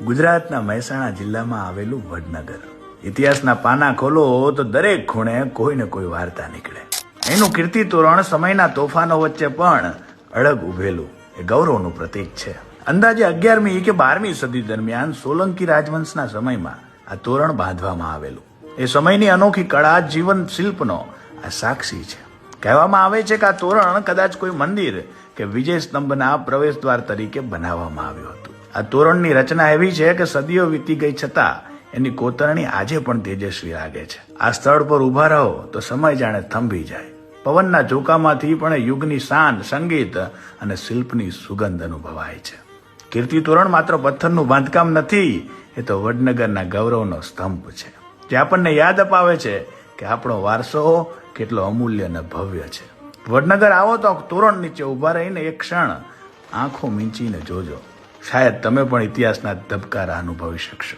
ગુજરાતના મહેસાણા જિલ્લામાં આવેલું વડનગર. ઇતિહાસના પાના ખોલો તો દરેક ખૂણે કોઈ ને કોઈ વાર્તા નીકળે. એનું કીર્તિ તોરણ સમયના તોફાનો વચ્ચે પણ અડગ ઉભેલું એ ગૌરવનું પ્રતીક છે. અંદાજે 11મી કે 12મી સદી દરમિયાન સોલંકી રાજવંશના સમયમાં આ તોરણ બાંધવામાં આવેલું. એ સમયની અનોખી કળા જીવન શિલ્પનો આ સાક્ષી છે. કહેવામાં આવે છે કે આ તોરણ કદાચ કોઈ મંદિર કે વિજય સ્તંભના પ્રવેશદ્વાર તરીકે બનાવવામાં આવ્યું હતું. આ તોરણની રચના એવી છે કે સદીઓ વીતી ગઈ છતાં એની કોતરણી આજે પણ તેજસ્વી લાગે છે. આ સ્થળ પર ઉભા રહો તો સમય જાણે થંભી જાય. પવનના ઝોકામાંથી પણ યુગની શાન, સંગીત અને શિલ્પની સુગંધ અનુભવાય છે. કીર્તિ તોરણ માત્ર પથ્થરનું બાંધકામ નથી, એ તો વડનગરના ગૌરવનો સ્તંભ છે, જે આપણને યાદ અપાવે છે કે આપણો વારસો કેટલો અમૂલ્ય અને ભવ્ય છે. વડનગર આવો તો તોરણ નીચે ઉભા રહીને એક ક્ષણ આંખો મીંચીને જોજો. શાયદ તમે પણ ઇતિહાસના ધબકારા અનુભવી શકશો.